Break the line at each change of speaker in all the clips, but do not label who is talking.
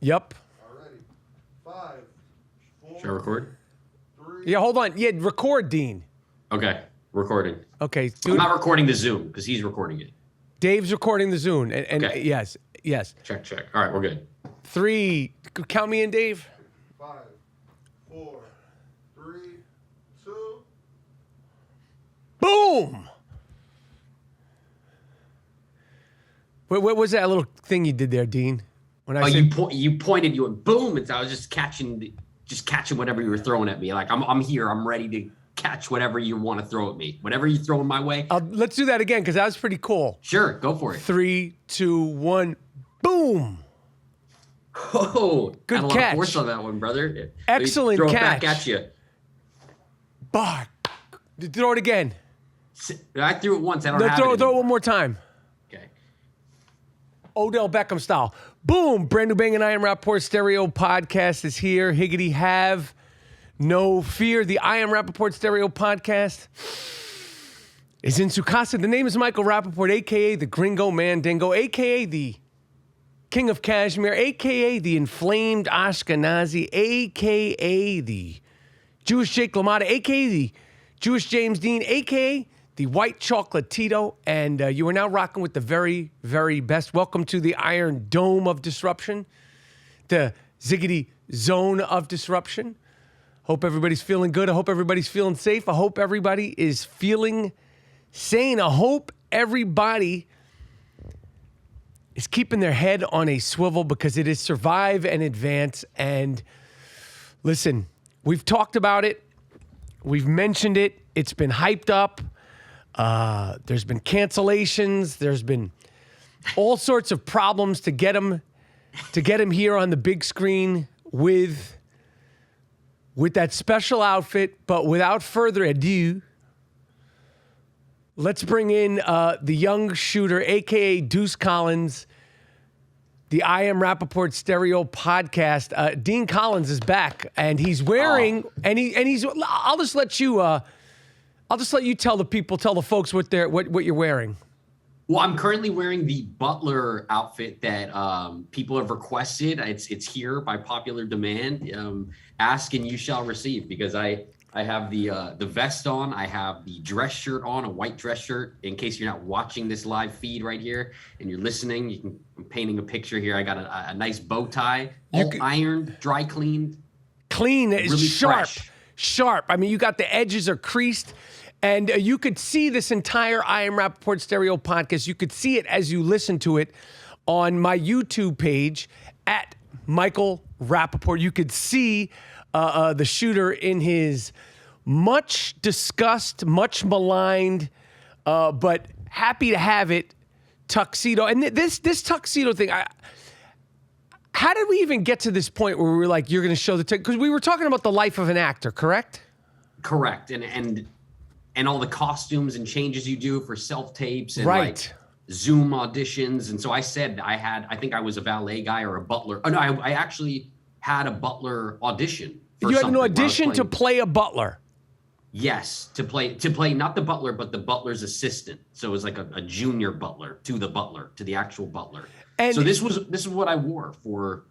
Yep.
Alrighty. 5, 4.
Should I record?
3.
Yeah, hold on. Yeah, record, Dean.
Okay, recording.
Okay,
I'm
dude.
not recording the Zoom because he's recording it.
Dave's recording the Zoom. And
Okay.
yes.
Check. All right, we're good.
3. Count me in, Dave.
5, 4, 3, 2.
Boom. What was that little thing you did there, Dean? When I said,
you pointed, you went boom, and I was just catching whatever you were throwing at me. Like I'm here, I'm ready to catch whatever you want to throw at me. Whatever you throw in my way.
let's do that again because that was pretty cool.
Sure, go for it.
3, 2, 1. Boom.
Oh,
Good
had a lot
catch.
of force on that one, brother.
Excellent
throw
catch.
It back at you.
Bark. Throw it again.
I threw it once. I don't
No,
have
throw
it
it one more time.
Okay.
Odell Beckham style. Boom. Brand new Bangin' I Am Rapaport Stereo podcast is here. Higgity, have no fear. The I Am Rapaport Stereo podcast is in Sukasa. The name is Michael Rapaport, a.k.a. the Gringo Mandingo, a.k.a. the King of Kashmir, a.k.a. the Inflamed Ashkenazi, a.k.a. the Jewish Jake LaMotta, a.k.a. the Jewish James Dean, a.k.a. the White Chocolate Tito, and you are now rocking with the very, very best. Welcome to the Iron Dome of Disruption, the Ziggity Zone of Disruption. Hope everybody's feeling good. I hope everybody's feeling safe. I hope everybody is feeling sane. I hope everybody is keeping their head on a swivel because it is survive and advance. And listen, we've talked about it. We've mentioned it. It's been hyped up. There's been cancellations. There's been all sorts of problems to get him here on the big screen with that special outfit. But without further ado, let's bring in the young shooter, a.k.a. Deuce Collins, the I Am Rapaport Stereo podcast. Dean Collins is back, and he's wearing, I'll just let you tell the folks what you're wearing.
Well, I'm currently wearing the Butler outfit that people have requested. It's here by popular demand. Ask and you shall receive, because I have the vest on. I have the dress shirt on, a white dress shirt. In case you're not watching this live feed right here and you're listening, I'm painting a picture here. I got a nice bow tie, all ironed, dry cleaned.
Clean, it's
really
sharp,
fresh.
sharp. I mean, you got the edges are creased. And you could see this entire I Am Rapaport Stereo podcast. You could see it as you listen to it on my YouTube page at Michael Rapaport. You could see the shooter in his much discussed, much maligned, but happy to have it tuxedo. And this tuxedo thing, how did we even get to this point where we were like, you're going to show the because we were talking about the life of an actor, correct?
Correct. And all the costumes and changes you do for self-tapes and
right.
like Zoom auditions. And so I said I think I was a valet guy or a butler. Oh no, I actually had a butler audition.
You had an audition to play a butler.
Yes, to play not the butler, but the butler's assistant. So it was like a junior butler, to the actual butler. And so this is what I wore for.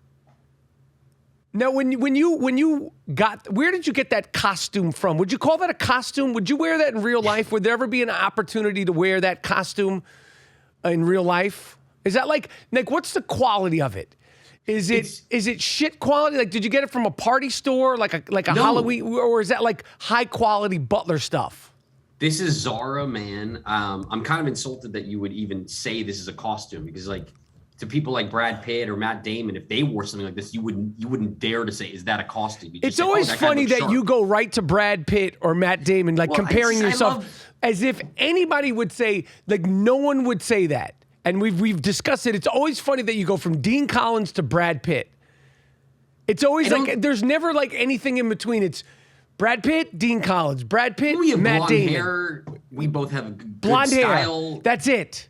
Now, when you got, where did you get that costume from? Would you call that a costume? Would you wear that in real life? Would there ever be an opportunity to wear that costume in real life? Is that like what's the quality of it? Is it shit quality? Like, did you get it from a party store, like a
No.
Halloween, or is that like high quality butler stuff?
This is Zara, man. I'm kind of insulted that you would even say this is a costume, because like, to people like Brad Pitt or Matt Damon, if they wore something like this, you wouldn't dare to say, is that a costume?
It's always funny that you go right to Brad Pitt or Matt Damon, like comparing yourself as if anybody would say, like no one would say that. And we've discussed it. It's always funny that you go from Dean Collins to Brad Pitt. It's always like, there's never like anything in between. It's Brad Pitt, Dean Collins, Brad Pitt,
we have
Matt
blonde
Damon.
hair. We both have a good
Blonde
style.
hair. That's it.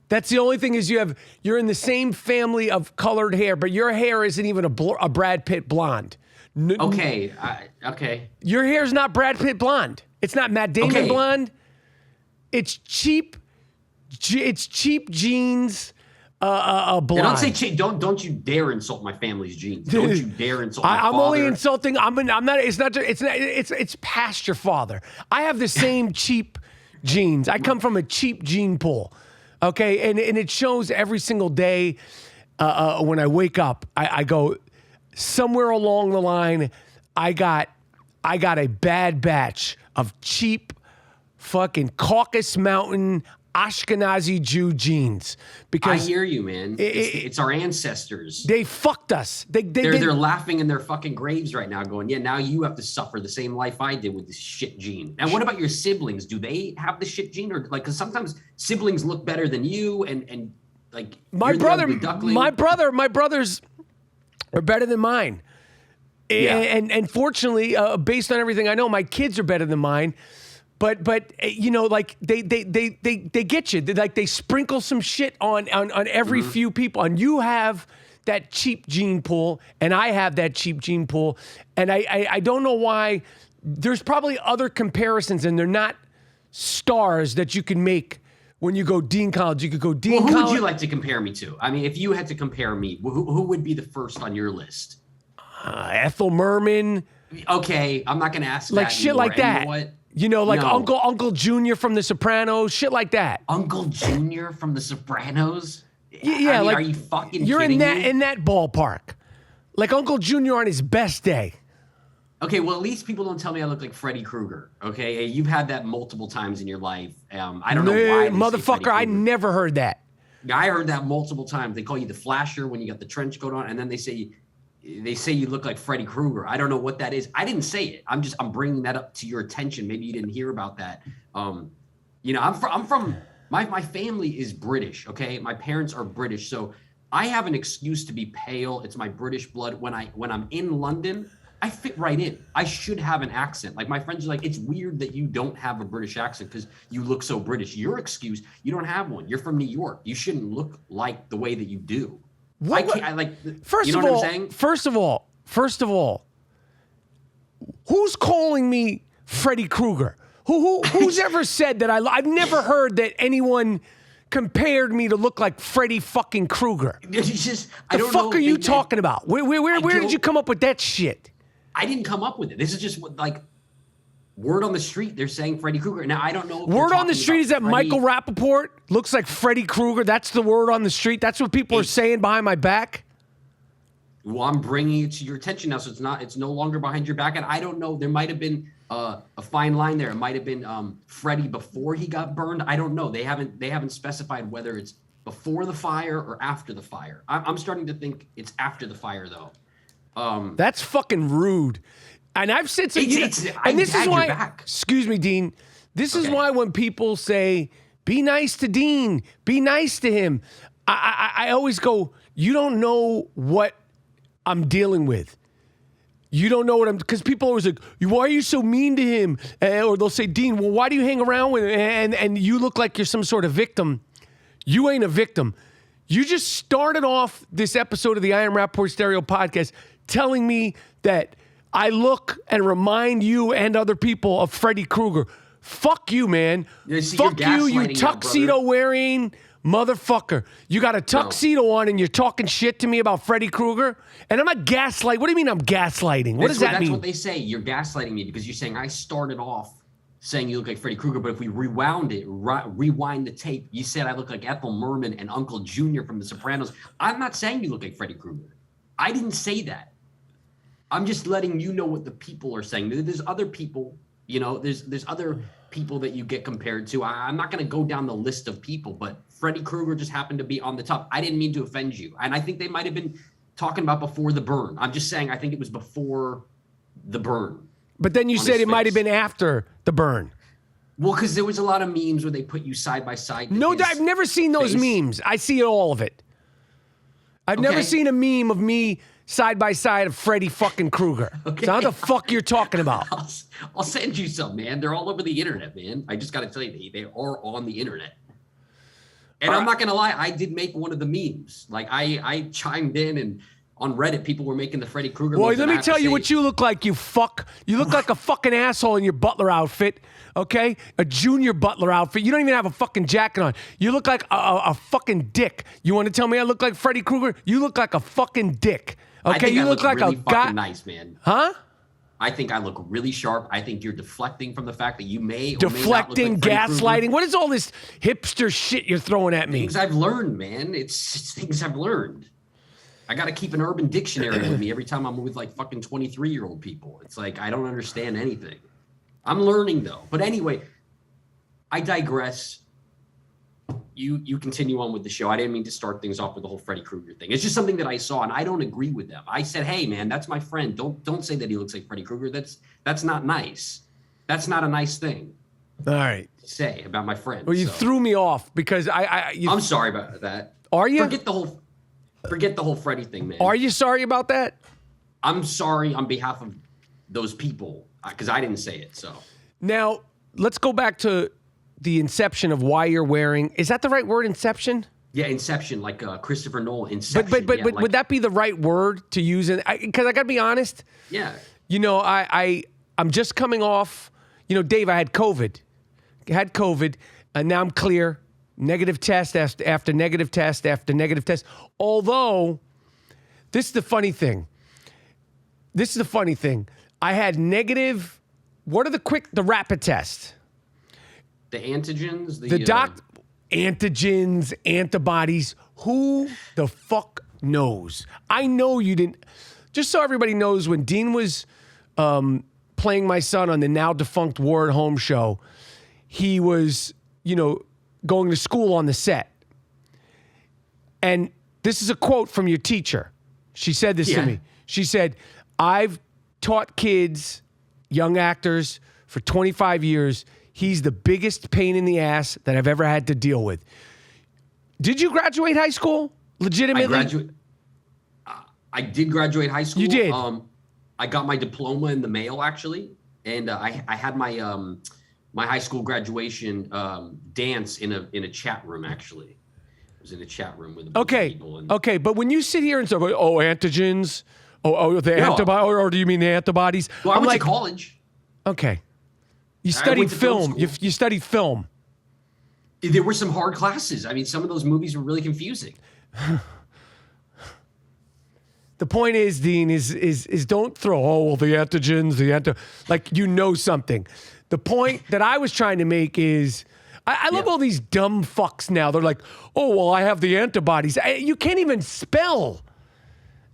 That's the only thing is you're in the same family of colored hair, but your hair isn't even a Brad Pitt blonde.
Okay.
Your hair's not Brad Pitt blonde. It's not Matt Damon blonde. It's cheap jeans, blonde.
Don't you dare insult my family's genes. Don't you dare insult my
I'm
father.
only insulting. I'm not. It's past your father. I have the same cheap genes. I come from a cheap gene pool. Okay, and it shows every single day. When I wake up, I go somewhere along the line. I got a bad batch of cheap fucking Caucasus Mountain Ashkenazi Jew genes. Because
I hear you, man. It's our ancestors.
they fucked us.
They're laughing in their fucking graves right now, going, "Yeah, now you have to suffer the same life I did with this shit gene." And what about your siblings? Do they have the shit gene, or like? Because sometimes siblings look better than you, and like
my brothers are better than mine.
Yeah.
And fortunately, based on everything I know, my kids are better than mine. But you know, like they get you. They sprinkle some shit on every few people, and you have that cheap gene pool, and I have that cheap gene pool, and I don't know why. There's probably other comparisons, and they're not stars that you can make when you go Dean College. You could go Dean College.
Who would you like to compare me to? I mean, if you had to compare me, who would be the first on your list?
Ethel Merman.
Okay, I'm not going to ask
like
that
shit
anymore.
like that.
You know what?
You know, like
No.
Uncle Junior from The Sopranos, shit like that.
Uncle Junior from The Sopranos?
Yeah,
I mean,
like
are you fucking
you're
kidding me?
in that ballpark. Like Uncle Junior on his best day.
Okay, well, at least people don't tell me I look like Freddy Krueger. Okay, you've had that multiple times in your life. I don't know why.
Motherfucker, I never heard that.
I heard that multiple times. They call you the Flasher when you got the trench coat on, and then they say you look like Freddy Krueger. I don't know what that is. I didn't say it. I'm bringing that up to your attention. Maybe you didn't hear about that. You know, I'm from my family is British. Okay, my parents are British, so I have an excuse to be pale. It's my British blood. When I'm in London, I fit right in. I should have an accent. Like my friends are like, it's weird that you don't have a British accent because you look so British. Your excuse, you don't have one. You're from New York. You shouldn't look like the way that you do. First
of all, who's calling me Freddy Krueger? Who's ever said that I've never heard that anyone compared me to look like Freddy fucking Krueger.
The
fuck are you talking about? Where did you come up with that shit?
I didn't come up with it. This is just like word on the street. They're saying Freddy Krueger. Now I don't know.
Word on the street is that Michael Rapaport looks like Freddy Krueger. That's the word on the street. That's what people are saying behind my back.
Well, I'm bringing it to your attention now, so it's no longer behind your back. And I don't know. There might have been a fine line there. It might have been Freddy before he got burned. I don't know. They haven't specified whether it's before the fire or after the fire. I'm starting to think it's after the fire, though.
That's fucking rude. And I've said so. And this is why. Excuse me, Dean. This is why when people say, "Be nice to Dean," "Be nice to him," I always go, "You don't know what I'm dealing with. You don't know what I'm," because people always like, "Why are you so mean to him?" Or they'll say, "Dean, well, why do you hang around with him?" And you look like you're some sort of victim. You ain't a victim. You just started off this episode of the I Am Rapaport Stereo podcast telling me that I look and remind you and other people of Freddy Krueger. Fuck you, man. Fuck you tuxedo wearing motherfucker. You got a tuxedo on and you're talking shit to me about Freddy Krueger? And I'm not gaslighting. What do you mean I'm gaslighting? What does that mean?
That's what they say. You're gaslighting me because you're saying I started off saying you look like Freddy Krueger, but if we rewind the tape, you said I look like Ethel Merman and Uncle Junior from The Sopranos. I'm not saying you look like Freddy Krueger. I didn't say that. I'm just letting you know what the people are saying. There's other people, you know, there's other people that you get compared to. I'm not going to go down the list of people, but Freddy Krueger just happened to be on the top. I didn't mean to offend you. And I think they might have been talking about before the burn. I'm just saying I think it was before the burn.
But then you said it might have been after the burn.
Well, because there was a lot of memes where they put you side by side.
No, I've never seen those memes. I see all of it. I've never seen a meme of me side by side of Freddy fucking Krueger. Okay. So how the fuck you're talking about?
I'll send you some, man. They're all over the internet, man. I just got to tell you, they are on the internet. And I'm not going to lie, I did make one of the memes. Like I chimed in and on Reddit, people were making the Freddy Krueger.
Boy,
memes,
let
and I
me
have to
tell you
say-
what you look like, you fuck. You look like a fucking asshole in your butler outfit, okay? A junior butler outfit. You don't even have a fucking jacket on. You look like a fucking dick. You want to tell me I look like Freddy Krueger? You look like a fucking dick,
I
okay?
think
You
I
look like
really
a
fucking
guy.
nice, man.
Huh?
I think I look really sharp. I think you're deflecting from the fact that you may or may not look
Deflecting,
like Freddy Krueger.
gaslighting. What is all this hipster shit you're throwing at me?
Things I've learned, man. It's things I've learned. I got to keep an urban dictionary with me every time I'm with like fucking 23-year-old people. It's like I don't understand anything. I'm learning though. But anyway, I digress. You continue on with the show. I didn't mean to start things off with the whole Freddy Krueger thing. It's just something that I saw, and I don't agree with them. I said, "Hey, man, that's my friend. Don't say that he looks like Freddy Krueger. That's not nice. That's not a nice thing
All right.
to say about my friend."
Well, you
So,
threw me off because
I'm sorry about that.
Are you?
Forget the whole Freddy thing, man.
Are you sorry about that?
I'm sorry on behalf of those people because I didn't say it. So
Now, let's go back to the inception of why you're wearing. Is that the right word, inception?
yeah, Inception, like Christopher Nolan. Inception.
But
yeah, like,
would that be the right word to use? Because I got to be honest.
yeah.
You know, I'm just coming off. You know, Dave, I had COVID, and now I'm clear. Negative test after negative test after negative test. Although, this is the funny thing. I had negative. What are the rapid tests?
The antigens.
The antigens, antibodies. Who the fuck knows? I know you didn't. Just so everybody knows, when Dean was playing my son on the now defunct War at Home show, he was, going to school on the set. And this is a quote from your teacher. She said this to me. She said, "I've taught kids, young actors, for 25 years. He's the biggest pain in the ass that I've ever had to deal with." Did you graduate high school? Legitimately?
I did graduate high school.
You did?
I got my diploma in the mail, actually. And I had my my high school graduation dance in a chat room, actually. It was in a chat room with a bunch of people.
Okay, but when you sit here and say, "Oh, antigens," the antibodies, or do you mean the antibodies?
Well, I
I'm
went
like,
to college.
okay. You
I
studied
went to film
film.
school.
You studied film.
There were some hard classes. I mean, some of those movies were really confusing.
The point is, Dean, is don't throw, the antigens, like you know something. The point that I was trying to make is, I love all these dumb fucks now. They're like, "Oh, well, I have the antibodies." You can't even spell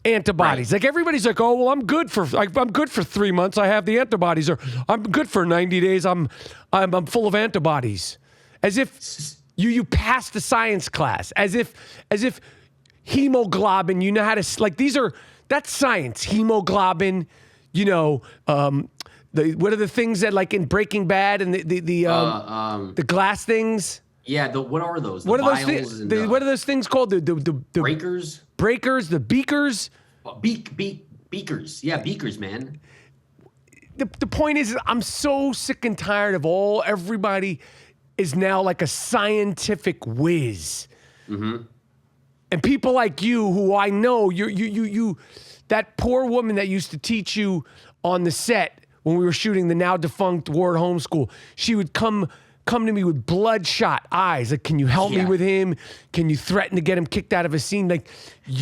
antibodies.
Right.
Like everybody's like, "Oh, well, I'm good for 3 months. I have the antibodies," or "I'm good for 90 days. I'm full of antibodies," as if you passed the science class, as if hemoglobin. You know how to that's science. Hemoglobin. What are the things that, like in Breaking Bad and the glass things?
Yeah, what are those?
What are those things? What are those things called? The
breakers?
Breakers, the beakers.
Beakers. Yeah, beakers, man.
The point is, I'm so sick and tired of everybody is now like a scientific whiz.
Mm-hmm.
And people like you, who I know, you, that poor woman that used to teach you on the set when we were shooting the now defunct War at Home School, she would come to me with bloodshot eyes. Like, "Can you help me with him? Can you threaten to get him kicked out of a scene?" Like,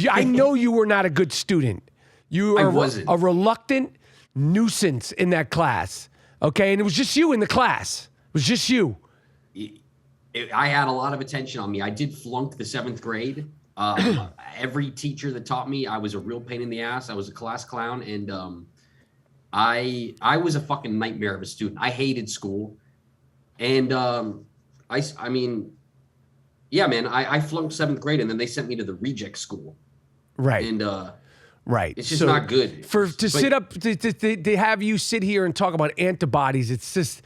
I know you were not a good student. You are a reluctant nuisance in that class. Okay, and it was just you in the class. It was just you.
I had a lot of attention on me. I did flunk the 7th grade. Every teacher that taught me, I was a real pain in the ass. I was a class clown, and I was a fucking nightmare of a student. I hated school, and I mean, yeah, man, I flunked 7th grade, and then they sent me to the reject school.
Right.
And
right.
it's just not good.
To have you sit here and talk about antibodies, it's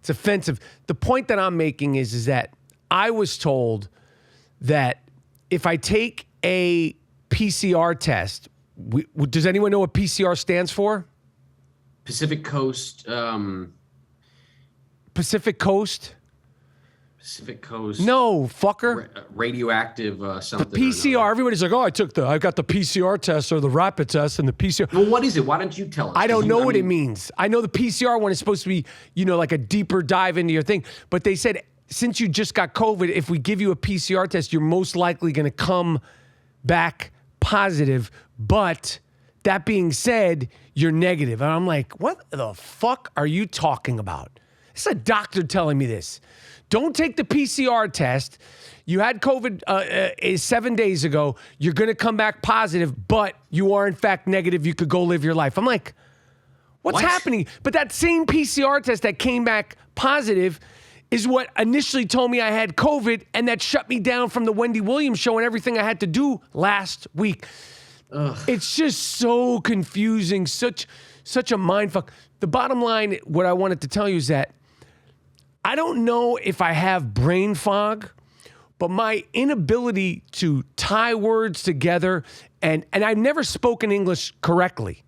offensive. The point that I'm making is that I was told that if I take a PCR test, does anyone know what PCR stands for?
Pacific Coast.
Pacific Coast?
Pacific Coast.
No, fucker.
Radioactive something.
The PCR. Everybody's like, oh, I got the PCR test or the rapid test and the PCR.
Well, what is it? Why don't you tell us?
I don't know what it means. I know the PCR one is supposed to be, like a deeper dive into your thing. But they said, since you just got COVID, if we give you a PCR test, you're most likely going to come back positive. But that being said, you're negative. And I'm like, what the fuck are you talking about? It's a doctor telling me this. Don't take the PCR test. You had COVID 7 days ago. You're going to come back positive, but you are in fact negative. You could go live your life. I'm like, what's happening? But that same PCR test that came back positive is what initially told me I had COVID, and that shut me down from the Wendy Williams show and everything I had to do last week. Ugh. It's just so confusing, such a mindfuck. The bottom line, what I wanted to tell you is that I don't know if I have brain fog, but my inability to tie words together, and I've never spoken English correctly.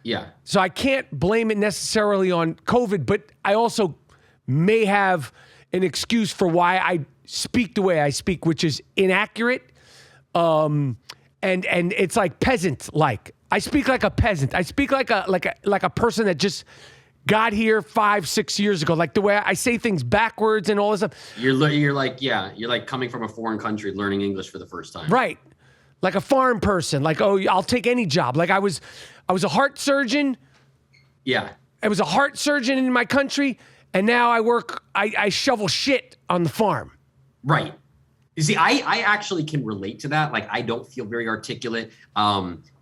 Yeah.
So I can't blame it necessarily on COVID, but I also may have an excuse for why I speak the way I speak, which is inaccurate. And it's like peasant-like. I speak like a peasant. I speak like a person that just got here 5-6 years ago. Like the way I say things backwards and all this stuff.
You're like coming from a foreign country learning English for the first time.
Right. Like a foreign person. Like, oh, I'll take any job. Like I was a heart surgeon.
Yeah.
I was a heart surgeon in my country, and now I shovel shit on the farm.
Right. You see, I actually can relate to that. Like, I don't feel very articulate.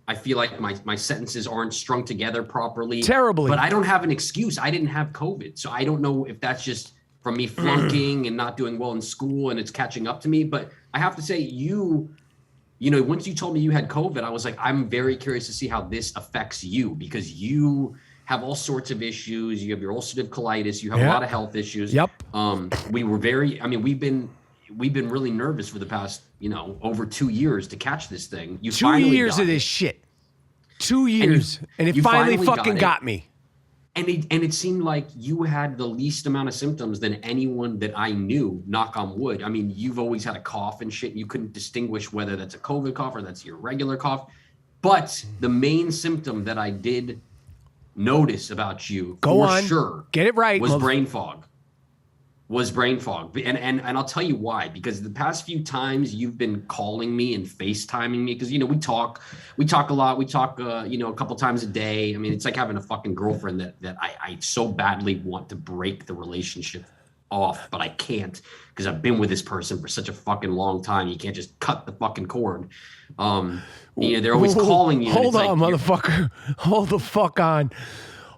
I feel like my sentences aren't strung together properly.
Terribly.
But I don't have an excuse. I didn't have COVID. So I don't know if that's just from me flunking and not doing well in school and it's catching up to me. But I have to say, once you told me you had COVID, I was like, I'm very curious to see how this affects you, because you have all sorts of issues. You have your ulcerative colitis. You have a lot of health issues.
Yep.
We've been really nervous for the past, over 2 years to catch this thing.
2 years of this shit. 2 years. And it finally fucking got me.
And it seemed like you had the least amount of symptoms than anyone that I knew, knock on wood. I mean, you've always had a cough and shit. And you couldn't distinguish whether that's a COVID cough or that's your regular cough. But the main symptom that I did notice about you, sure,
get it right,
was brain fog. And I'll tell you why, because the past few times you've been calling me and FaceTiming me, because we talk a lot. We talk a couple times a day. I mean, it's like having a fucking girlfriend that I so badly want to break the relationship off, but I can't, because I've been with this person for such a fucking long time. You can't just cut the fucking cord. They're always calling you.
Hold on, motherfucker. Hold the fuck on.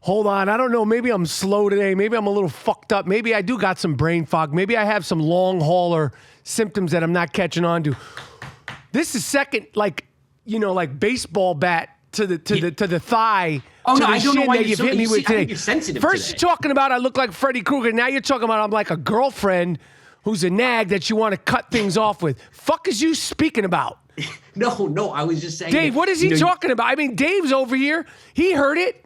Hold on. I don't know. Maybe I'm slow today. Maybe I'm a little fucked up. Maybe I do got some brain fog. Maybe I have some long hauler symptoms that I'm not catching on to. This is second, like baseball bat to the thigh.
Oh,
to
no,
the
I don't know
shin
why
that you've hit me with today.
You're sensitive
First,
today.
you're talking about I look like Freddy Krueger. Now you're talking about I'm like a girlfriend who's a nag that you want to cut things off with. Fuck is you speaking about?
No, I was just saying.
Dave, what is he talking about? I mean, Dave's over here. He heard it.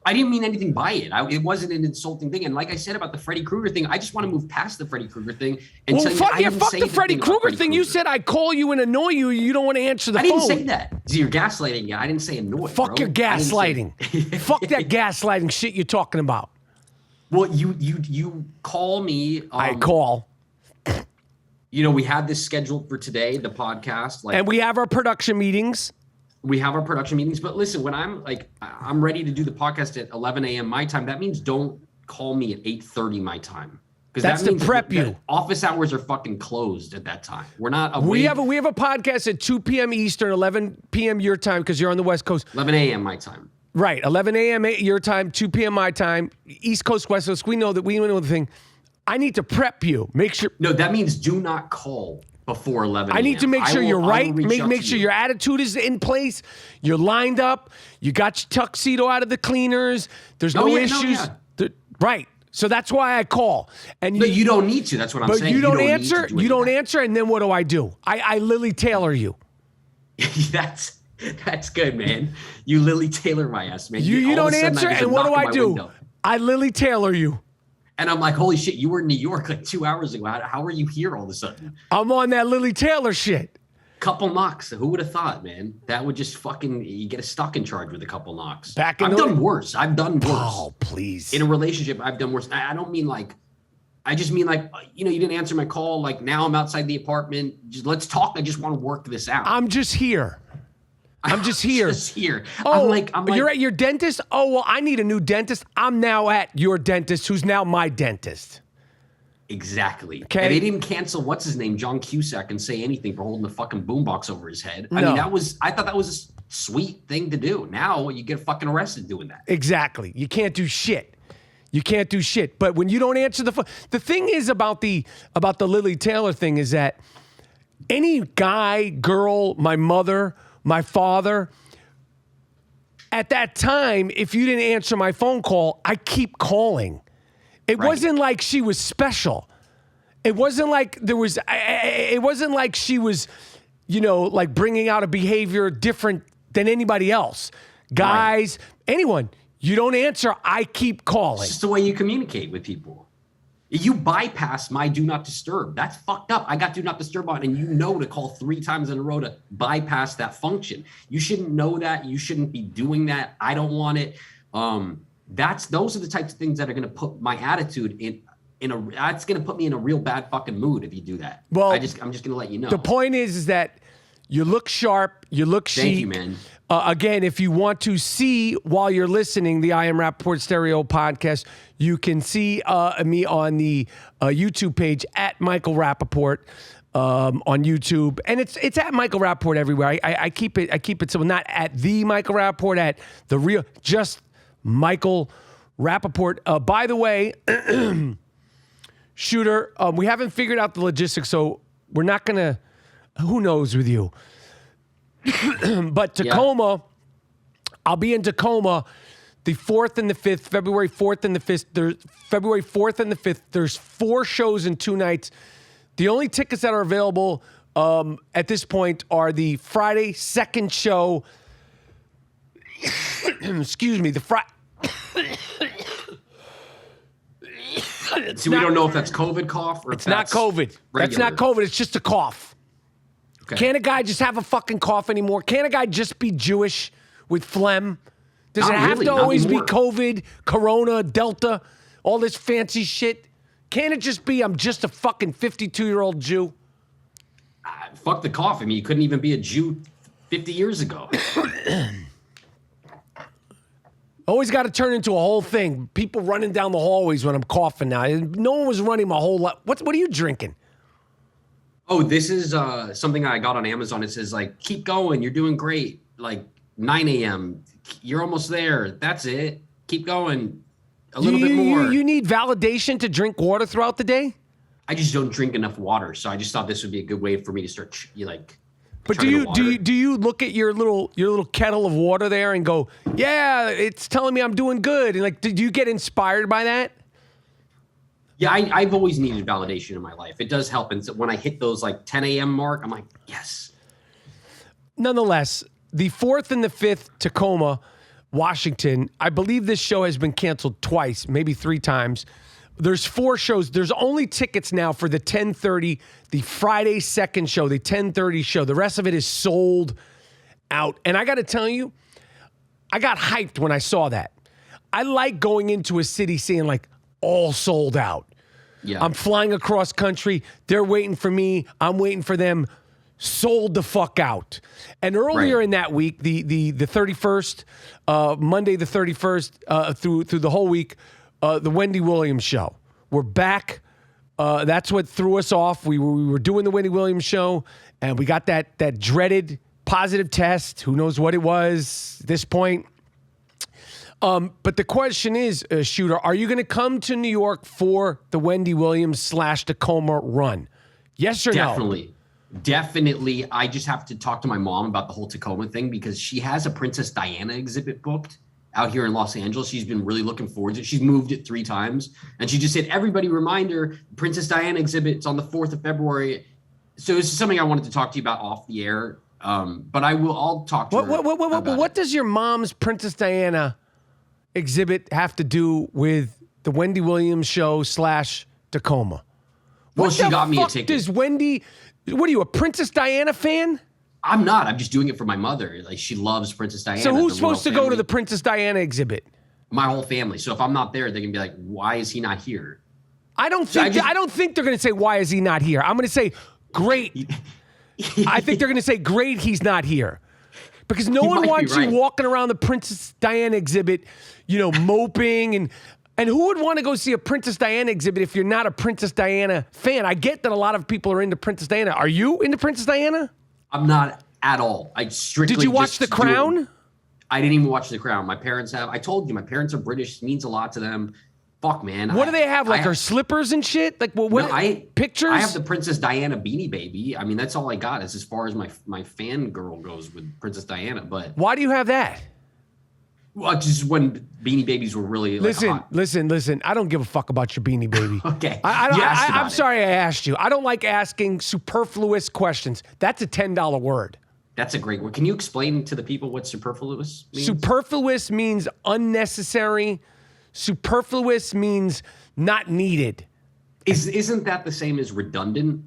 I didn't mean anything by it. It wasn't an insulting thing. And like I said about the Freddy Krueger thing, I just want to move past the Freddy Krueger thing. And
fuck the Freddy Krueger thing. You said I call you and annoy you. You don't want to answer the phone.
I didn't say that. So you're gaslighting. Yeah, I didn't say annoy.
Fuck your gaslighting. Fuck that gaslighting shit you're talking about.
Well, you call me.
I call.
We had this scheduled for today, the podcast.
And we have our production meetings.
But listen, when I'm ready to do the podcast at 11 a.m. my time, that means don't call me at 8:30 my time. Because
that's to prep you.
Office hours are fucking closed at that time. We're not awake.
We have a podcast at 2 p.m. Eastern, 11 p.m. your time, because you're on the West Coast.
11 a.m. my time.
Right, 11 a.m. your time, 2 p.m. my time, East Coast, West Coast. We know the thing. I need to prep you. Make sure.
No, that means do not call before 11 a.m.
I need to make sure you're right. Make sure your attitude is in place. You're lined up. You got your tuxedo out of the cleaners. There's no issues. Right. So that's why I call. And
you don't need to. That's what I'm saying.
But you don't answer. You don't answer. And then what do? I Lily Taylor you.
That's good, man. You Lily Taylor my ass, man.
You don't answer. And what do? I Lily Taylor you.
And I'm like, holy shit, you were in New York like 2 hours ago. How are you here all of a sudden?
I'm on that Lily Taylor shit.
Couple knocks. Who would have thought, man? That would just fucking, you get a stalking charge with a couple knocks.
I've
done worse. I've done worse.
Oh, please.
In a relationship, I've done worse. I don't mean like, I just mean like, you didn't answer my call. Like now I'm outside the apartment. Just let's talk. I just want to work this out.
I'm just here. I'm just here.
Oh,
I'm like, you're at your dentist? Oh, well, I need a new dentist. I'm now at your dentist, who's now my dentist.
Exactly.
Okay.
And they didn't cancel what's his name, John Cusack, and say anything for holding the fucking boombox over his head. I mean, I thought that was a sweet thing to do. Now you get fucking arrested doing that.
Exactly. You can't do shit. You can't do shit. But when you don't answer the phone, the thing is about the Lily Taylor thing is that any guy, girl, my mother, my father, at that time, if you didn't answer my phone call, I keep calling. It wasn't like she was special. It wasn't like there was, it wasn't like she was, like bringing out a behavior different than anybody else. Guys, anyone, you don't answer, I keep calling.
It's just the way you communicate with people. You bypass my do not disturb. That's fucked up. I got do not disturb on, and to call 3 times in a row to bypass that function. You shouldn't know that. You shouldn't be doing that. I don't want it. Those are the types of things that are going to put my attitude that's going to put me in a real bad fucking mood if you do that. Well, I'm just going to let you know.
The point is that you look sharp, you look chic.
Thank you, man.
Again, if you want to see while you're listening the I Am Rapaport Stereo podcast, you can see me on the YouTube page at Michael Rapaport on YouTube, and it's at Michael Rapaport everywhere. I keep it simple, not at the Michael Rapaport, at the real, just Michael Rapaport. By the way, Shooter, we haven't figured out the logistics, so we're not gonna. Who knows with you? But Tacoma, I'll be in Tacoma the 4th and the 5th, February 4th and the 5th. February 4th and the 5th. There's 4 shows in 2 nights. The only tickets that are available at this point are the Friday second show. Excuse me, the Friday.
So we don't know if that's COVID cough or
it's not COVID. That's not COVID. It's just a cough. Okay. Can't a guy just have a fucking cough anymore? Can't a guy just be Jewish with phlegm? Does it have to always be COVID, Corona, Delta, all this fancy shit? Can't it just be I'm just a fucking 52-year-old Jew?
Fuck the cough. I mean, you couldn't even be a Jew 50 years ago.
Always got to turn into a whole thing. People running down the hallways when I'm coughing now. No one was running my whole life. What are you drinking?
Oh, this is something I got on Amazon. It says, like, keep going. You're doing great. Like, 9 a.m. You're almost there. That's it. Keep going. A little bit more.
You need validation to drink water throughout the day?
I just don't drink enough water. So I just thought this would be a good way for me to start,
But do you look at your little kettle of water there and go, yeah, it's telling me I'm doing good? And, like, did you get inspired by that?
Yeah, I've always needed validation in my life. It does help. And so when I hit those like 10 a.m. mark, I'm like, yes.
Nonetheless, the 4th and the 5th, Tacoma, Washington. I believe this show has been canceled twice, maybe 3 times. There's 4 shows. There's only tickets now for the 10:30, the Friday second show, the 10:30 show. The rest of it is sold out. And I got to tell you, I got hyped when I saw that. I like going into a city seeing like all sold out.
Yeah.
I'm flying across country. They're waiting for me. I'm waiting for them. Sold the fuck out. And earlier in that week, the 31st, Monday the 31st, through the whole week, the Wendy Williams show. We're back. That's what threw us off. We were doing the Wendy Williams show, and we got that dreaded positive test. Who knows what it was at this point? But the question is, Shooter, are you going to come to New York for the Wendy Williams / Tacoma run? Yes or no?
Definitely. I just have to talk to my mom about the whole Tacoma thing because she has a Princess Diana exhibit booked out here in Los Angeles. She's been really looking forward to it. She's moved it 3 times. And she just said, everybody reminder, Princess Diana exhibit's on the 4th of February. So this is something I wanted to talk to you about off the air. But I'll talk to her about
what does your mom's Princess Diana exhibit have to do with The Wendy Williams show / Tacoma.
Well,
What
she
the
got me a
fuck
ticket.
does Wendy? What are you, a Princess Diana fan?
I'm not. I'm just doing it for my mother. Like, she loves Princess Diana.
So who's
the royal
supposed to go to
family.
the Princess Diana exhibit?
My whole family. So if I'm not there, they're gonna be like, "Why is he not here?"
I don't think they're going to say, why is he not here? I'm going to say, great. I think they're going to say, great, he's not here. Because no one
might be
wants
right.
you walking around the Princess Diana exhibit, moping. And who would want to go see a Princess Diana exhibit if you're not a Princess Diana fan? I get that a lot of people are into Princess Diana. Are you into Princess Diana?
I'm not at all. I strictly.
Did you watch
just
The
do it.
Crown?
I didn't even watch The Crown. My parents have. I told you, my parents are British. It means a lot to them. Fuck, man.
What do they have? Like her slippers and shit? Like what? Pictures?
I have the Princess Diana Beanie Baby. I mean, that's all I got. Is as far as my fangirl goes with Princess Diana. But
why do you have that?
well, just when Beanie Babies were really like, hot.
Listen. I don't give a fuck about your Beanie Baby.
Okay.
I'm sorry I asked you. I don't like asking superfluous questions. That's a $10 word.
That's a great word. Can you explain to the people what superfluous means?
Superfluous means unnecessary. Superfluous means not needed.
Isn't that the same as redundant?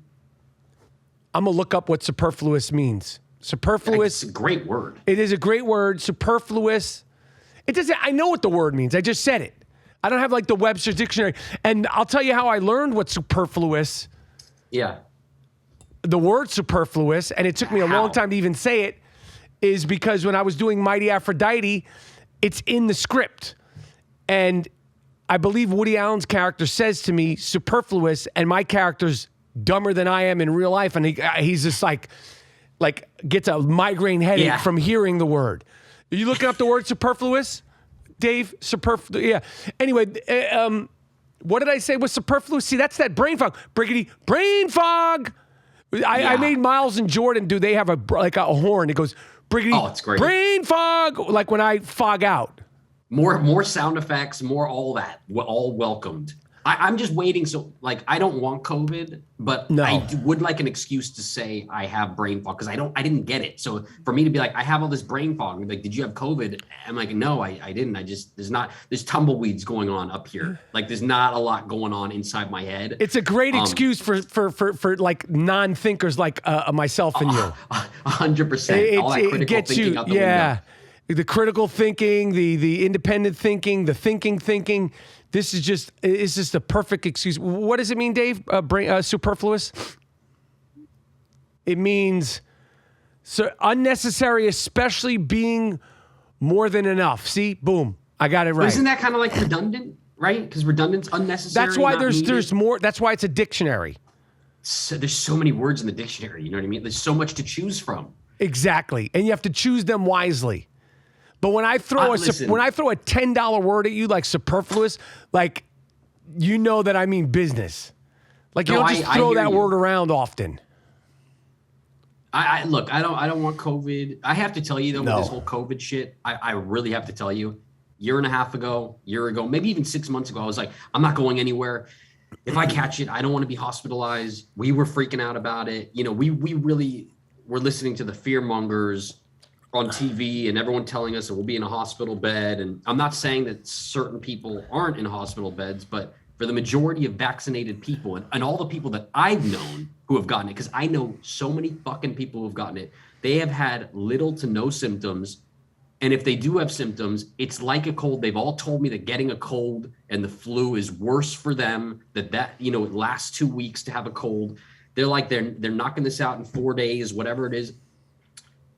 I'm going to look up what superfluous means. Superfluous.
It's a great word.
It is a great word. Superfluous. It doesn't. I know what the word means. I just said it. I don't have like the Webster's dictionary. And I'll tell you how I learned what superfluous.
Yeah.
The word superfluous, and it took me a long time to even say it, is because when I was doing Mighty Aphrodite, it's in the script. And I believe Woody Allen's character says to me, superfluous, and my character's dumber than I am in real life, and he's just like gets a migraine headache from hearing the word. Are you looking up the word superfluous, Dave? Superfluous, yeah. Anyway, what did I say was superfluous? See, that's that brain fog. Briggity, brain fog. I made Miles and Jordan do. They have a horn. It goes, Briggity,
oh, it's great.
Brain fog, like when I fog out.
More sound effects, more all that, all welcomed. I'm just waiting. So, like, I don't want COVID, but I would like an excuse to say I have brain fog because I didn't get it. So for me to be like, I have all this brain fog. Like, did you have COVID? I'm like, no, I didn't. There's tumbleweeds going on up here. Like, there's not a lot going on inside my head.
It's a great excuse for like non-thinkers like myself and you.
100%. All that critical
gets
thinking
you,
out the window.
The critical thinking, the independent thinking, the thinking. This is just a perfect excuse. What does it mean, Dave? Superfluous? It means unnecessary, especially being more than enough. See? Boom. I got it right.
But isn't that kind of like redundant, right? Because redundant's unnecessary.
That's why there's more. That's why it's a dictionary.
So there's so many words in the dictionary. You know what I mean? There's so much to choose from.
Exactly. And you have to choose them wisely. But when I throw a $10 word at you like superfluous, like you know that I mean business. Like you don't just throw that word around often.
Look, I don't want COVID. I have to tell you though, with this whole COVID shit, I really have to tell you, year ago, maybe even 6 months ago, I was like, I'm not going anywhere. If I catch it, I don't want to be hospitalized. We were freaking out about it. You know, we really were listening to the fear mongers on TV and everyone telling us that we'll be in a hospital bed. And I'm not saying that certain people aren't in hospital beds, but for the majority of vaccinated people and all the people that I've known who have gotten it, because I know so many fucking people who have gotten it, they have had little to no symptoms. And if they do have symptoms, it's like a cold. They've all told me that getting a cold and the flu is worse for them, that it lasts 2 weeks to have a cold. They're like, they're knocking this out in 4 days, whatever it is.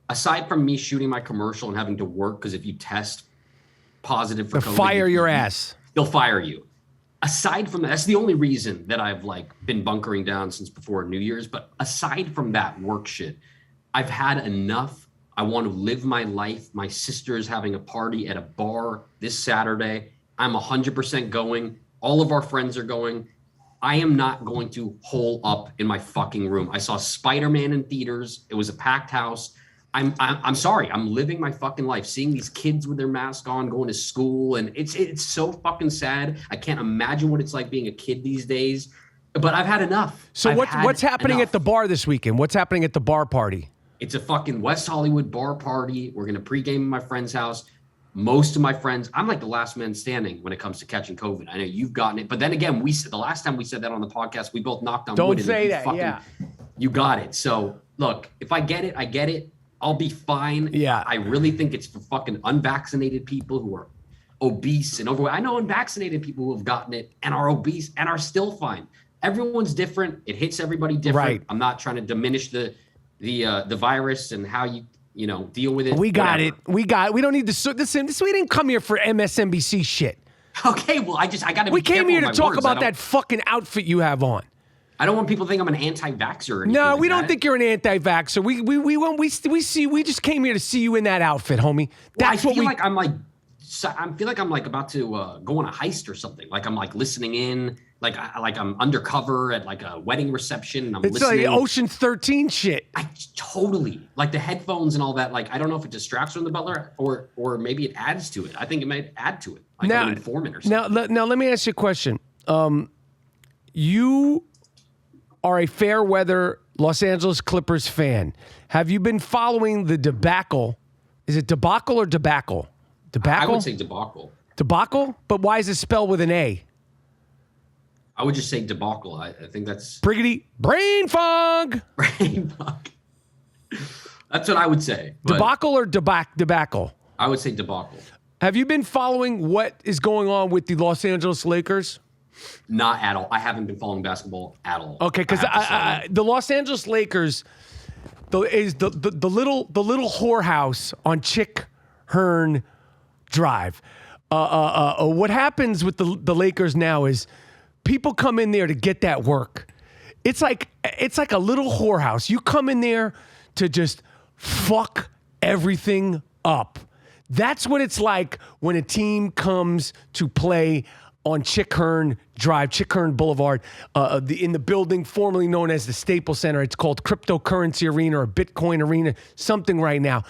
Aside from me shooting my commercial and having to work, because if you test positive for COVID,
they'll fire your ass.
They'll fire you. Aside from that, that's the only reason that I've been bunkering down since before New Year's. But aside from that work shit, I've had enough. I want to live my life. My sister is having a party at a bar this Saturday. I'm 100% going. All of our friends are going. I am not going to hole up in my fucking room. I saw Spider-Man in theaters. It was a packed house. I'm sorry. I'm living my fucking life, seeing these kids with their mask on, going to school, and it's so fucking sad. I can't imagine what it's like being a kid these days. But I've had enough.
So what's happening at the bar this weekend? What's happening at the bar party?
It's a fucking West Hollywood bar party. We're gonna pregame at my friend's house. most of my friends, I'm like the last man standing when it comes to catching COVID. I know you've gotten it, but then again, the last time we said that on the podcast, we both knocked on wood.
Don't say that. Yeah.
You got it. So look, if I get it, I get it. I'll be fine.
Yeah.
I really think it's for fucking unvaccinated people who are obese and overweight. I know unvaccinated people who have gotten it and are obese and are still fine. Everyone's different. It hits everybody different.
Right.
I'm not trying to diminish the virus and how you deal with it.
We got
whatever.
it. We don't need to listen. We didn't come here for MSNBC shit.
Okay, well, I got to.
We came here to talk about that fucking outfit you have on.
I don't want people to think I'm an anti-vaxxer or anything.
No,
like
we don't
that.
think you're an anti-vaxxer. We just came here to see you in that outfit, homie. That's
I feel like I'm about to go on a heist or something. Like I'm like listening in, like I'm undercover at like a wedding reception and I'm
it's
listening.
like Ocean's 13 shit.
I totally like the headphones and all that. Like I don't know if it distracts from the butler or maybe it adds to it. I think it might add to it. Like I'm an informant or something.
Now let me ask you a question. You are a fair weather Los Angeles Clippers fan. Have you been following the debacle? Is it debacle or debacle? Debacle?
I would say debacle.
Debacle? But why is it spelled with an A?
I would just say debacle. I think that's
Briggity brain fog.
brain fog. That's what I would say. But
Debacle or debacle?
I would say debacle.
Have you been following what is going on with the Los Angeles Lakers?
Not at all. I haven't been following basketball at all.
Okay, because the Los Angeles Lakers is the little whorehouse on Chick Hearn Drive. What happens with the Lakers now is people come in there to get that work. It's like a little whorehouse. You come in there to just fuck everything up. That's what it's like when a team comes to play on Chick Hearn Drive, Chick Hearn Boulevard, in the building formerly known as the Staples Center. It's called Cryptocurrency Arena or Bitcoin Arena, something right now.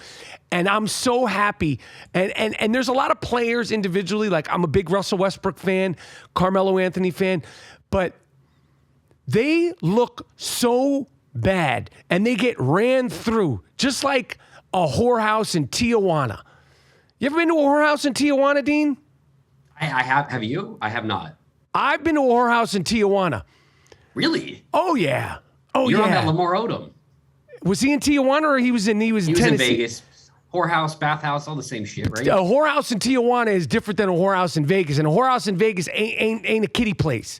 And I'm so happy. And there's a lot of players individually. Like I'm a big Russell Westbrook fan, Carmelo Anthony fan, but they look so bad and they get ran through just like a whorehouse in Tijuana. You ever been to a whorehouse in Tijuana, Dean?
I have. Have you? I have not.
I've been to a whorehouse in Tijuana.
Really?
Oh yeah. Oh
You're
yeah.
on that Lamar Odom.
Was he in Tijuana or he was in Tennessee?
In Vegas. Whorehouse, bathhouse, all the same shit, right?
A whorehouse in Tijuana is different than a whorehouse in Vegas, and a whorehouse in Vegas ain't a kiddie place.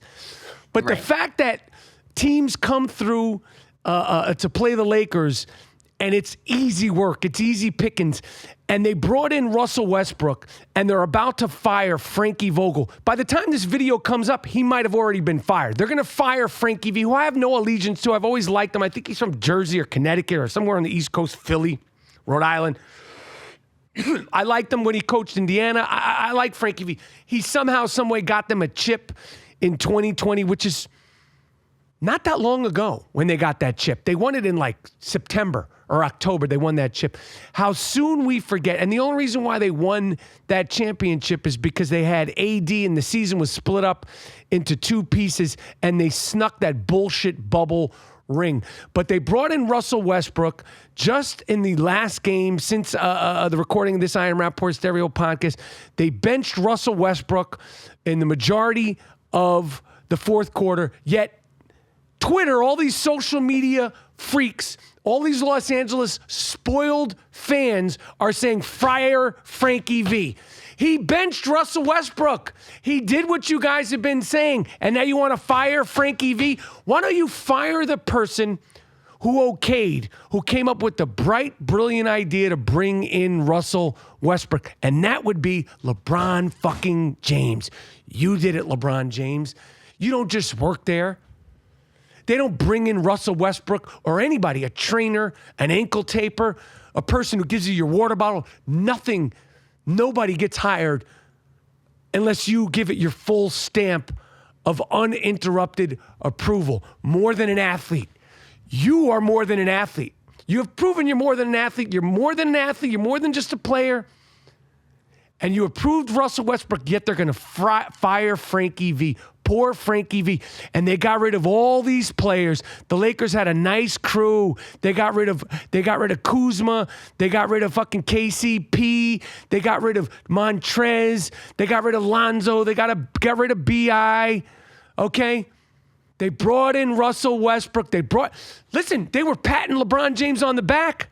But the fact that teams come through to play the Lakers, and it's easy work, it's easy pickings, and they brought in Russell Westbrook, and they're about to fire Frankie Vogel. By the time this video comes up, he might have already been fired. They're going to fire Frankie V, who I have no allegiance to. I've always liked him. I think he's from Jersey or Connecticut or somewhere on the East Coast, Philly, Rhode Island. I liked him when he coached Indiana. I like Frankie V. He somehow, some way got them a chip in 2020, which is not that long ago when they got that chip. They won it in like September or October. They won that chip. How soon we forget. And the only reason why they won that championship is because they had AD and the season was split up into two pieces and they snuck that bullshit bubble ring. But they brought in Russell Westbrook just in the last game since the recording of this I Am Rapaport Stereo podcast. They benched Russell Westbrook in the majority of the fourth quarter, yet Twitter, all these social media freaks, all these Los Angeles spoiled fans are saying, fire Frankie V. He benched Russell Westbrook. He did what you guys have been saying, and now you want to fire Frankie V? Why don't you fire the person who came up with the bright, brilliant idea to bring in Russell Westbrook, and that would be LeBron fucking James. You did it, LeBron James. You don't just work there. They don't bring in Russell Westbrook or anybody, a trainer, an ankle taper, a person who gives you your water bottle. Nothing. Nobody gets hired unless you give it your full stamp of uninterrupted approval. More than an athlete. You are more than an athlete. You have proven you're more than an athlete. You're more than an athlete. You're more than just a player. And you approved Russell Westbrook, yet they're going to fire Frankie V. Poor Frankie V. And they got rid of all these players. The Lakers had a nice crew. They got rid of Kuzma. They got rid of fucking KCP. They got rid of Montrez. They got rid of Lonzo. They got rid of BI. Okay? They brought in Russell Westbrook. They were patting LeBron James on the back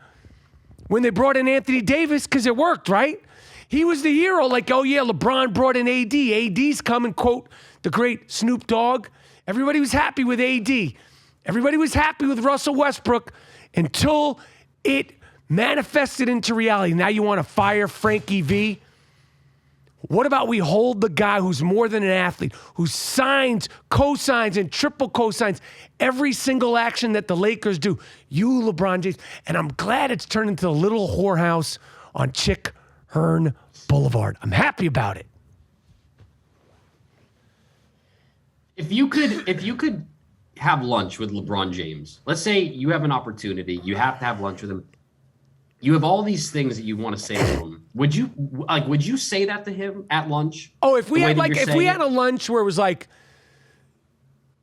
when they brought in Anthony Davis because it worked, right? He was the hero, like, oh yeah, LeBron brought in AD. AD's coming, quote, the great Snoop Dogg. Everybody was happy with AD. Everybody was happy with Russell Westbrook until it manifested into reality. Now you want to fire Frankie V? What about we hold the guy who's more than an athlete, who signs, co-signs, and triple co-signs every single action that the Lakers do? You, LeBron James. And I'm glad it's turned into a little whorehouse on Chick Hearn Boulevard. I'm happy about it.
If you could have lunch with LeBron James, let's say you have an opportunity, you have to have lunch with him. You have all these things that you want to say to him. Would you say that to him at lunch?
Oh, if we had a lunch where it was like,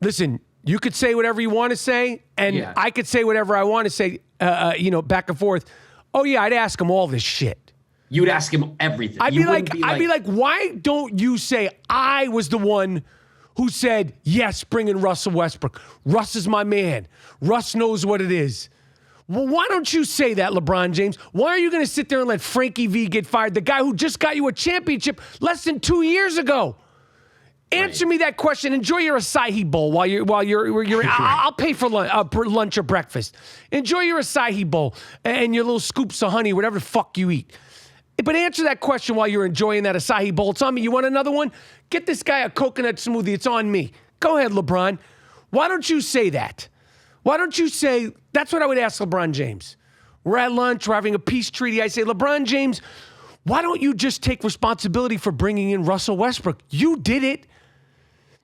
listen, you could say whatever you want to say, and I could say whatever I want to say, back and forth. Oh yeah, I'd ask him all this shit.
You would ask him everything.
I'd be like, why don't you say I was the one who said, yes, bring in Russell Westbrook. Russ is my man. Russ knows what it is. Well, why don't you say that, LeBron James? Why are you going to sit there and let Frankie V get fired, the guy who just got you a championship less than 2 years ago? Answer me that question. Enjoy your acai bowl while you're. I'll pay for lunch or breakfast. Enjoy your acai bowl and your little scoops of honey, whatever the fuck you eat. But answer that question while you're enjoying that acai bowl. It's on me. You want another one? Get this guy a coconut smoothie. It's on me. Go ahead, LeBron. Why don't you say that? Why don't you say, that's what I would ask LeBron James. We're at lunch, we're having a peace treaty. I say, LeBron James, why don't you just take responsibility for bringing in Russell Westbrook? You did it.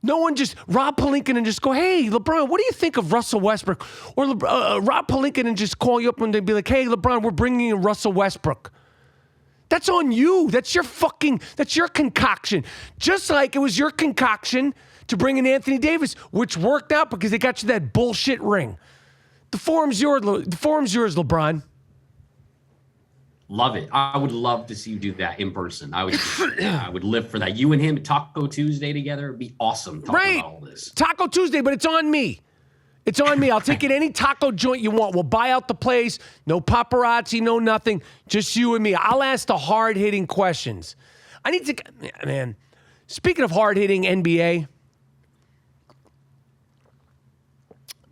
No one just Rob Pelinka and just go, hey, LeBron, what do you think of Russell Westbrook? Or Rob Pelinka and just call you up and they'd be like, hey, LeBron, we're bringing in Russell Westbrook. That's on you. That's your concoction. Just like it was your concoction to bring in Anthony Davis, which worked out because they got you that bullshit ring. The forum's yours, LeBron.
Love it. I would love to see you do that in person. I would live for that. You and him, Taco Tuesday together, would be awesome talking about all this.
Taco Tuesday, but it's on me. It's on me. I'll take it any taco joint you want. We'll buy out the place. No paparazzi, no nothing. Just you and me. I'll ask the hard-hitting questions. I need to, man, speaking of hard-hitting NBA,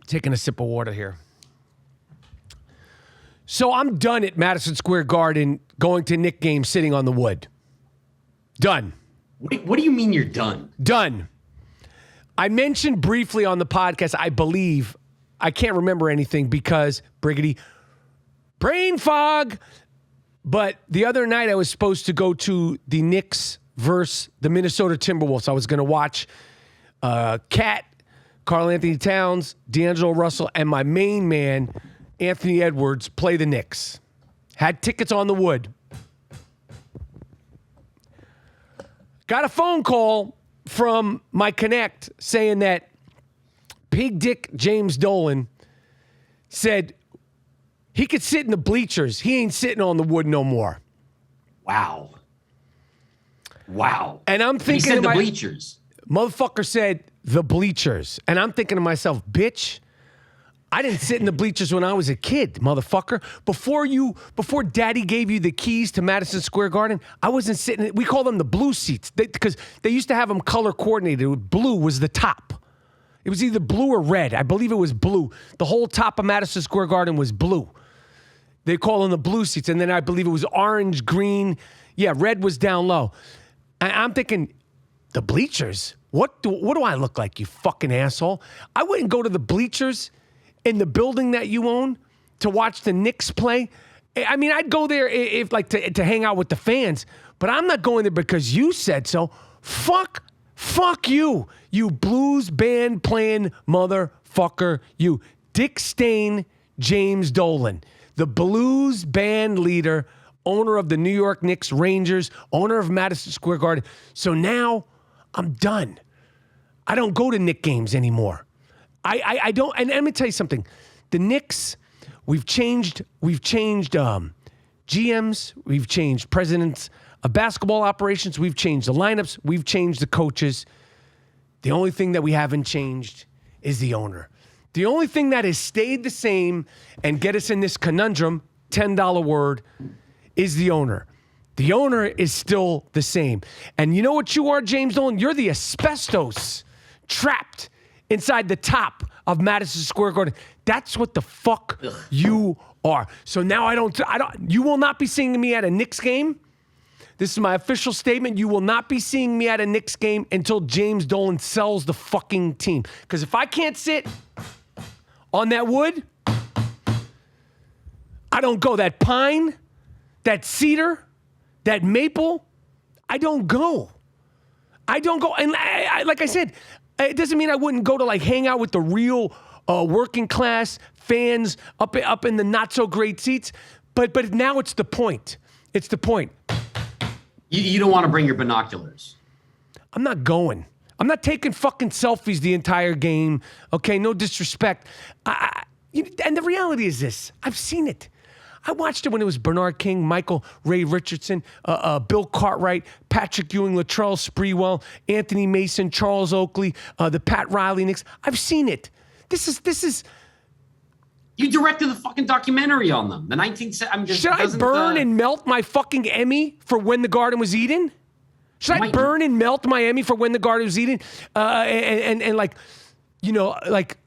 taking a sip of water here. So I'm done at Madison Square Garden going to Knick games sitting on the wood. Done.
Wait, what do you mean you're done?
Done. I mentioned briefly on the podcast, I believe, I can't remember anything because, Briggity, brain fog. But the other night I was supposed to go to the Knicks versus the Minnesota Timberwolves. I was going to watch Cat, Karl Anthony Towns, D'Angelo Russell, and my main man, Anthony Edwards, play the Knicks. Had tickets on the wood. Got a phone call from my connect saying that Pig Dick James Dolan said he could sit in the bleachers. He ain't sitting on the wood no more.
Wow.
And I'm thinking,
he said the bleachers.
Motherfucker said the bleachers. And I'm thinking to myself, bitch, I didn't sit in the bleachers when I was a kid, motherfucker. Before daddy gave you the keys to Madison Square Garden, I wasn't sitting. We call them the blue seats because they used to have them color coordinated. Blue was the top. It was either blue or red. I believe it was blue. The whole top of Madison Square Garden was blue. They call them the blue seats. And then I believe it was orange, green. Yeah, red was down low. I'm thinking, the bleachers? What do I look like, you fucking asshole? I wouldn't go to the bleachers in the building that you own to watch the Knicks play. I mean, I'd go there if like to hang out with the fans, but I'm not going there because you said so. Fuck you, you blues band playing motherfucker, you Dick Stain James Dolan, the blues band leader owner of the New York Knicks, Rangers, owner of Madison Square Garden. So now I'm done. I don't go to Knicks games anymore. I don't. And let me tell you something. The Knicks, we've changed GMs, we've changed presidents of basketball operations, we've changed the lineups, we've changed the coaches. The only thing that we haven't changed is the owner. The only thing that has stayed the same and get us in this conundrum, $10 word, is the owner. The owner is still the same. And you know what you are, James Dolan? You're the asbestos trapped inside the top of Madison Square Garden. That's what the fuck you are. So now you will not be seeing me at a Knicks game. This is my official statement. You will not be seeing me at a Knicks game until James Dolan sells the fucking team. Because if I can't sit on that wood, I don't go. That pine, that cedar, that maple, I don't go. I don't go. And like I said, it doesn't mean I wouldn't go to like hang out with the real working class fans up in the not so great seats. But now it's the point. It's the point.
You don't want to bring your binoculars.
I'm not going. I'm not taking fucking selfies the entire game. Okay, no disrespect. And the reality is this. I've seen it. I watched it when it was Bernard King, Michael Ray Richardson, Bill Cartwright, Patrick Ewing, Latrell Sprewell, Anthony Mason, Charles Oakley, the Pat Riley Knicks. I've seen it. This is.
You directed the fucking documentary on them. The 1970s.
Should I burn and melt my fucking Emmy for When the Garden Was Eden? Should I burn and melt my Emmy for When the Garden Was Eden? And like, you know, like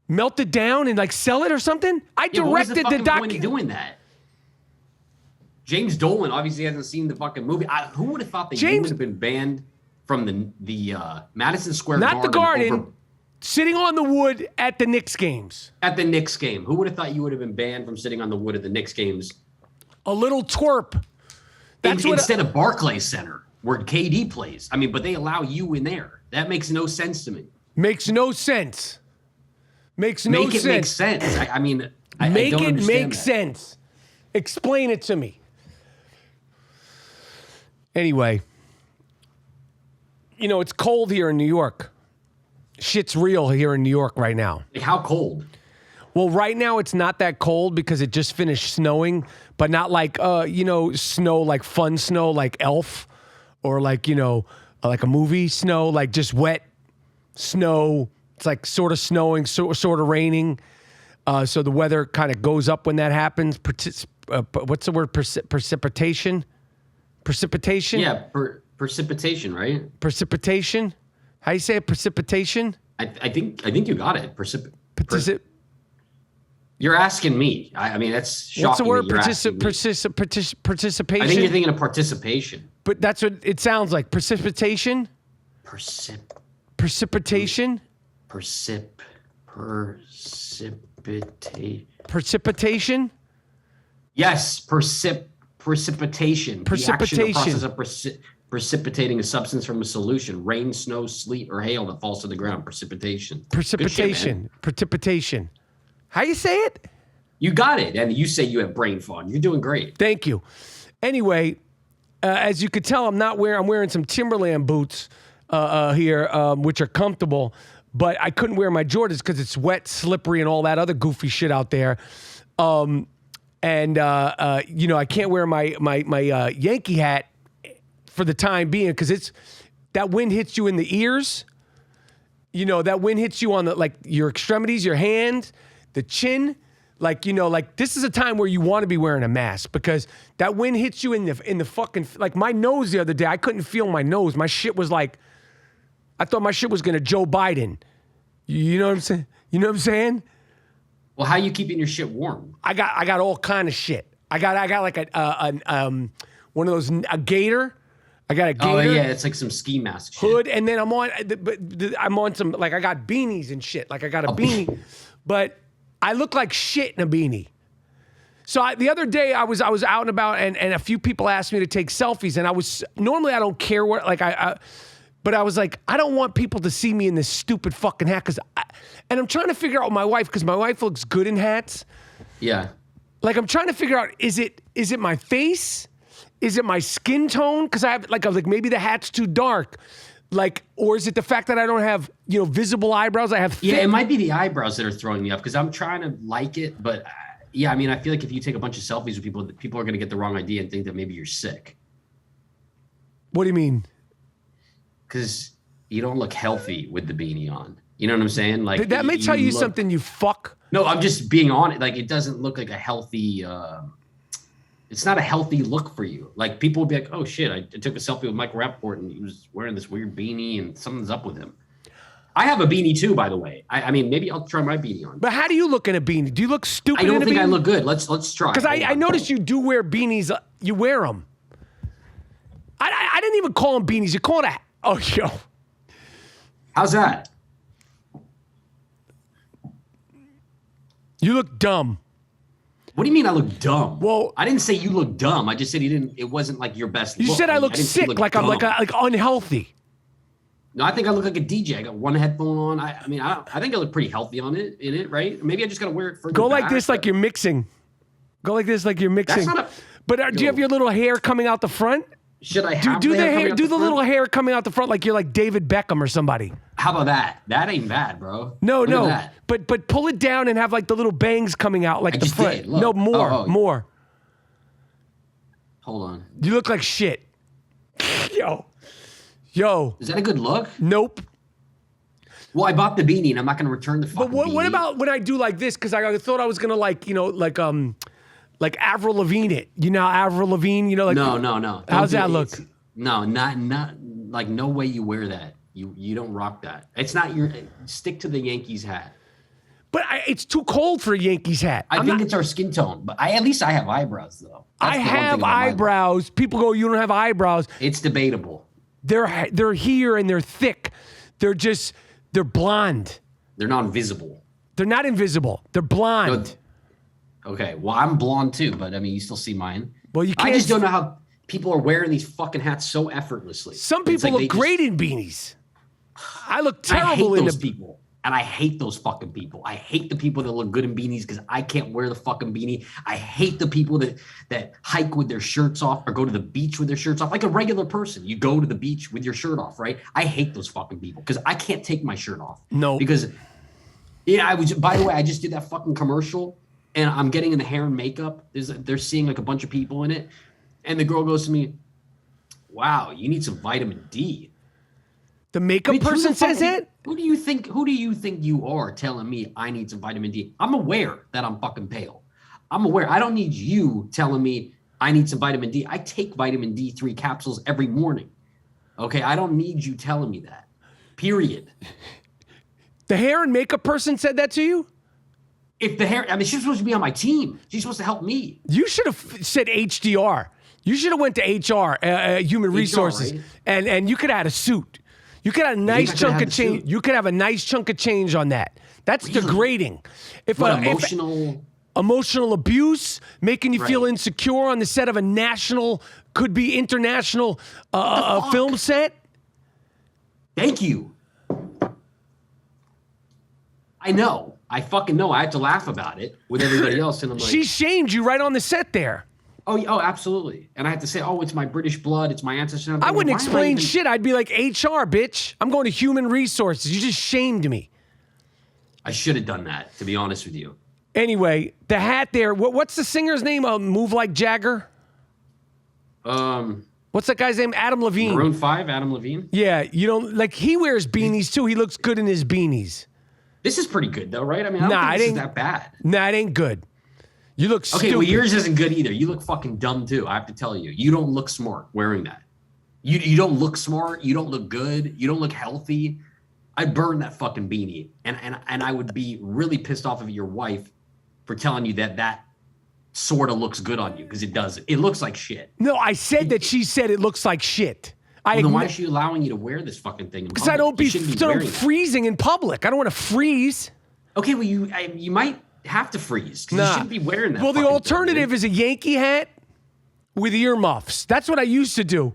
melt it down and like sell it or something? I directed the documentary.
Doing that. James Dolan obviously hasn't seen the fucking movie. Who would have thought that you would have been banned from the Madison Square Garden?
Not the Garden. Sitting on the wood at the Knicks games.
At the Knicks game. Who would have thought you would have been banned from sitting on the wood at the Knicks games?
A little twerp.
Instead of Barclays Center, where KD plays. I mean, but they allow you in there. That makes no sense to me.
Makes no sense. Makes no sense.
Make it make sense. I mean, I
make
don't
it make
that.
sense. Explain it to me. Anyway, you know, it's cold here in New York. Shit's real here in New York right now.
Like how cold?
Well, right now it's not that cold because it just finished snowing, but not like, snow, like fun snow, like Elf, or like, like a movie snow, like just wet snow. It's like sort of snowing, sort of raining. So the weather kind of goes up when that happens. What's the word? Precipitation? Precipitation?
Yeah, precipitation, right?
Precipitation? How you say it? Precipitation?
I think you got it. You're asking me. I mean, that's shocking.
What's the word?
I
Participation?
think you're thinking of participation.
But that's what it sounds like. Precipitation? Precipitation? Precipitation?
Yes, precipitation. The action or process of precipitating a substance from a solution. Rain, snow, sleet, or hail that falls to the ground. Precipitation.
Precipitation. Precipitation. How you say it?
You got it. And you say you have brain fog. You're doing great.
Thank you. Anyway, as you could tell, I'm wearing some Timberland boots here, which are comfortable, but I couldn't wear my Jordans because it's wet, slippery, and all that other goofy shit out there. I can't wear my Yankee hat for the time being because that wind hits you in the ears. You know, that wind hits you on your extremities, your hands, the chin. This is a time where you want to be wearing a mask because that wind hits you in the fucking, like my nose the other day. I couldn't feel my nose. My shit was like, I thought my shit was going to Joe Biden. You know what I'm saying? You know what I'm saying?
Well, how are you keeping your shit warm?
I got all kind of shit. I got like one of those, a gator. I got a gator.
Oh yeah, it's like some ski mask shit.
Hood, and then I'm on some, like I got beanies and shit. Like I got a beanie, but I look like shit in a beanie. So the other day I was out and about, and a few people asked me to take selfies, and normally I don't care what, but I was like, I don't want people to see me in this stupid fucking hat, and I'm trying to figure out my wife, because my wife looks good in hats.
Yeah.
Like I'm trying to figure out, is it my face? Is it my skin tone? Because I have like maybe the hat's too dark. Like, or is it the fact that I don't have, visible eyebrows? I have thick.
Yeah, it might be the eyebrows that are throwing me off because I'm trying to like it, but yeah, I mean, I feel like if you take a bunch of selfies with people are going to get the wrong idea and think that maybe you're sick.
What do you mean?
Because you don't look healthy with the beanie on. You know what I'm saying? Like
that may tell you something, you fuck.
No, I'm just being honest. Like it doesn't look like a healthy. It's not a healthy look for you. Like people will be like, "Oh shit, I took a selfie with Michael Rapaport and he was wearing this weird beanie and something's up with him." I have a beanie too, by the way. I mean, maybe I'll try my beanie on.
But how do you look in a beanie? Do you look stupid?
I don't
in a
think
beanie?
I look good. Let's try.
Because I noticed you do wear beanies. You wear them. I didn't even call them beanies. You call it a. Oh, yo.
How's that?
You look dumb.
What do you mean I look dumb?
Well,
I didn't say you look dumb. I just said it wasn't like your best
you
look.
said I look
didn't say you
sick,
look
like I'm
dumb.
like unhealthy.
No, I think I look like a DJ. I got one headphone on. I think I look pretty healthy in it, right? Maybe I just got to wear it for
Go like this, like you're mixing. Go like this, like you're mixing.
That's not a.
But do you have your little hair coming out the front?
Should I have
Do the hair?
coming out
Do the
front?
little hair coming out the front, like you're like David Beckham or somebody.
How about that? That ain't bad, bro.
No,
Look
no.
at that.
But pull it down and have like the little bangs coming out, like
I
the
just
front.
did, look.
No, more,
Oh.
more.
Hold on.
You look like shit. Yo.
Is that a good look?
Nope.
Well, I bought the beanie and I'm not going to return the fucking
But what
beanie.
about when I do like this? Because I thought I was gonna like Avril Lavigne it. You know Avril Lavigne. Like
No.
How's that look?
No, not like no way you wear that. You don't rock that. It's not your. Stick to the Yankees hat.
But it's too cold for a Yankees hat.
I think it's our skin tone, but at least I have eyebrows though. That's
I
the one thing
have
about my look.
eyebrows. People go, you don't have eyebrows.
It's debatable.
They're here and they're thick. They're blonde.
They're not invisible.
They're not invisible. They're blonde.
Okay, well I'm blonde too, but I mean you still see mine.
Well, you can't.
I just don't know how people are wearing these fucking hats so effortlessly.
Some
It's
people
like
look
they
great in beanies. I look terrible
I hate
in
those
the.
people. And I hate those fucking people. I hate the people that look good in beanies because I can't wear the fucking beanie. I hate the people that hike with their shirts off or go to the beach with their shirts off. Like a regular person, you go to the beach with your shirt off, right? I hate those fucking people because I can't take my shirt off.
No.
Because, by the way, I just did that fucking commercial and I'm getting in the hair and makeup. They're seeing like a bunch of people in it. And the girl goes to me, wow, you need some vitamin D.
The makeup person says it?
Who do you think you are telling me I need some vitamin D? I'm aware that I'm fucking pale. I'm aware. I don't need you telling me I need some vitamin D. I take vitamin D3 capsules every morning. Okay, I don't need you telling me that. Period.
The hair and makeup person said that to you?
If the hair, I mean, she's supposed to be on my team. She's supposed to help me.
You should have said HDR. You should have went to HR, Human Resources,
right?
and you could have had a suit. You could have a nice
I could
chunk
have
of
the
change.
suit?
You could have a nice chunk of change on that. That's
Really?
degrading. If
Emotional.
Emotional abuse, making you feel
Right.
insecure on the set of a national, could be international
fuck?
film set.
Thank you. I know. I fucking know. I have to laugh about it with everybody else, and I'm like,
She shamed you right on the set there.
oh, absolutely. And I have to say, oh, it's my British blood, it's my ancestors.
I wouldn't explain shit. I'd be like, HR, bitch. I'm going to Human Resources. You just shamed me.
I should have done that, to be honest with you.
Anyway, the hat there. What's the singer's name? Move Like Jagger? What's that guy's name? Adam Levine.
Maroon 5, Adam Levine.
Yeah, you don't like. He wears beanies too. He looks good in his beanies.
This is pretty good, though, right? I mean, I don't
Nah,
think
it
this is
ain't-
that bad.
Nah, it ain't good. You look
Okay,
stupid.
well, yours isn't good either. You look fucking dumb, too. I have to tell you. You don't look smart wearing that. You don't look smart. You don't look good. You don't look healthy. I burned that fucking beanie. And I would be really pissed off of your wife for telling you that sort of looks good on you, because it doesn't. It looks like shit.
No, I said that she said it looks like shit.
Well, then why is she allowing you to wear this fucking thing?
Because I don't
wearing that.
freezing in public. I don't want to freeze.
Okay, well, you might have to freeze because you shouldn't be wearing that.
Well, the
fucking
alternative
thing,
is a Yankee hat with earmuffs. That's what I used to do.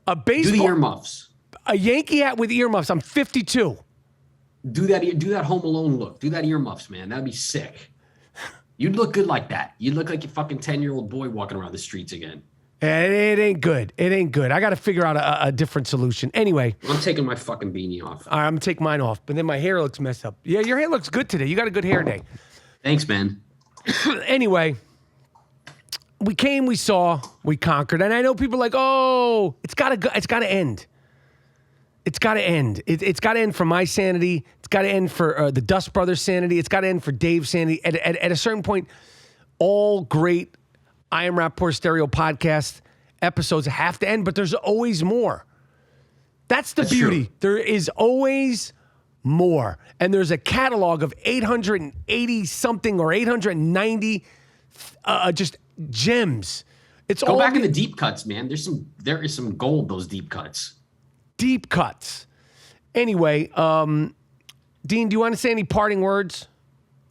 A baseball,
do the earmuffs.
a Yankee hat with earmuffs. I'm 52.
Do that Home Alone look. Do that earmuffs, man. That'd be sick. You'd look good like that. You'd look like a fucking 10-year-old boy walking around the streets again.
It ain't good. It ain't good. I got to figure out a different solution. Anyway.
I'm taking my fucking beanie off.
All right, I'm going to take mine off. But then my hair looks messed up. Yeah, your hair looks good today. You got a good hair day.
Thanks, man.
Anyway, we came, we saw, we conquered. And I know people are like, oh, it's got to end. It's got to end. It's got to end for my sanity. It's got to end for the Dust Brothers' sanity. It's got to end for Dave's sanity. At a certain point, all great I Am Rapaport Stereo podcast episodes have to end, but there's always more. That's the beauty.
True.
There is always more. And there's a catalog of 880 something or 890 just gems. It's
Go
all
back in the deep cuts, man. There is some gold, those deep cuts.
Deep cuts. Anyway, Dean, do you want to say any parting words?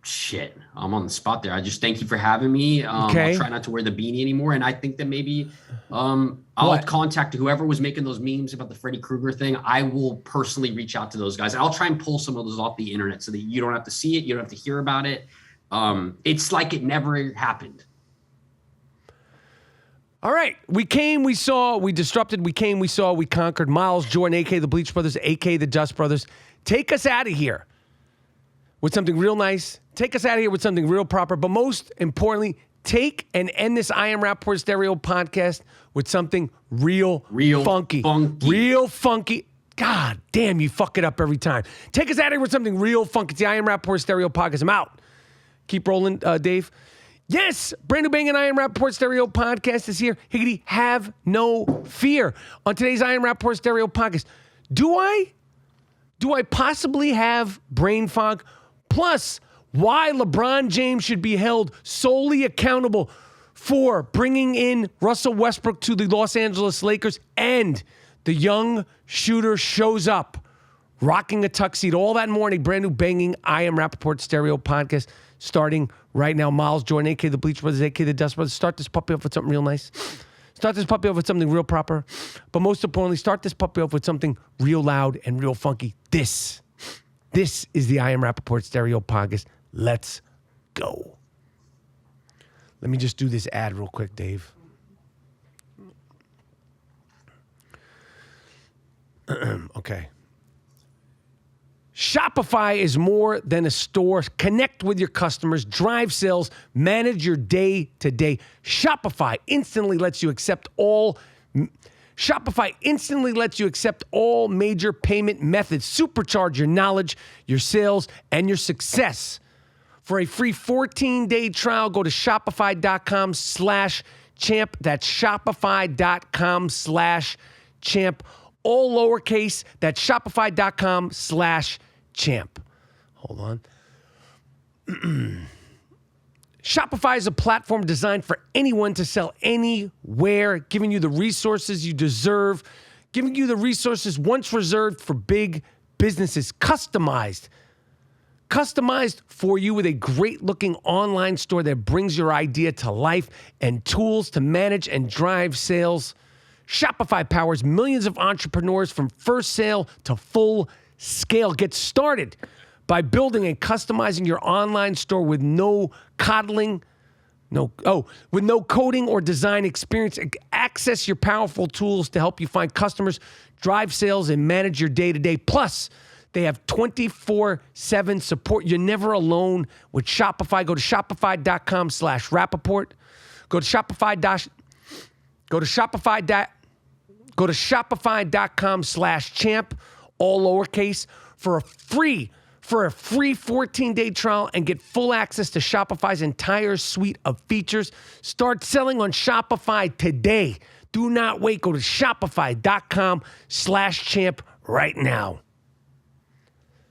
Shit, I'm on the spot there. I just thank you for having me.
Okay.
I'll try not to wear the beanie anymore. And I think that maybe I'll contact whoever was making those memes about the Freddy Krueger thing. I will personally reach out to those guys. I'll try and pull some of those off the internet so that you don't have to see it. You don't have to hear about it. It's like it never happened.
All right. We came, we saw, we disrupted, we came, we saw, we conquered. Miles, Jordan, a.k.a. the Bleach Brothers, a.k.a. the Dust Brothers. Take us out of here with something real nice. Take us out of here with something real proper. But most importantly, take and end this I Am Rapaport Stereo podcast with something real funky. Real funky. God damn, you fuck it up every time. Take us out of here with something real funky. It's the I Am Rapaport Stereo podcast. I'm out. Keep rolling, Dave. Yes, brand new bang and I Am Rapaport Stereo podcast is here. Higgity, have no fear. On today's I Am Rapaport Stereo podcast, do I possibly have brain fog? Plus, why LeBron James should be held solely accountable for bringing in Russell Westbrook to the Los Angeles Lakers, and the young shooter shows up rocking a tuxedo. All that morning, brand new banging I Am Rapaport Stereo podcast starting right now. Miles, Jordan, a.k.a. the Bleach Brothers, a.k.a. the Dust Brothers. Start this puppy off with something real nice. Start this puppy off with something real proper. But most importantly, start this puppy off with something real loud and real funky. This is the I Am Rapaport Stereo podcast. Let's go. Let me just do this ad real quick, Dave. Okay. Shopify is more than a store. Connect with your customers, drive sales, manage your day-to-day. Shopify instantly lets you accept all major payment methods. Supercharge your knowledge, your sales, and your success. For a free 14-day trial, go to shopify.com/champ. That's shopify.com/champ. All lowercase. That's shopify.com/champ. Hold on. Shopify is a platform designed for anyone to sell anywhere, giving you the resources you deserve, giving you the resources once reserved for big businesses, customized for you with a great-looking online store that brings your idea to life and tools to manage and drive sales. Shopify powers millions of entrepreneurs from first sale to full scale. Get started by building and customizing your online store with no coding or design experience. Access your powerful tools to help you find customers, drive sales, and manage your day-to-day. Plus, they have 24/7 support. You're never alone with Shopify. Go to shopify.com/Rapaport. Go to shopify.com/champ, all lowercase, for a free 14-day trial and get full access to Shopify's entire suite of features. Start selling on Shopify today. Do not wait. Go to shopify.com/champ right now.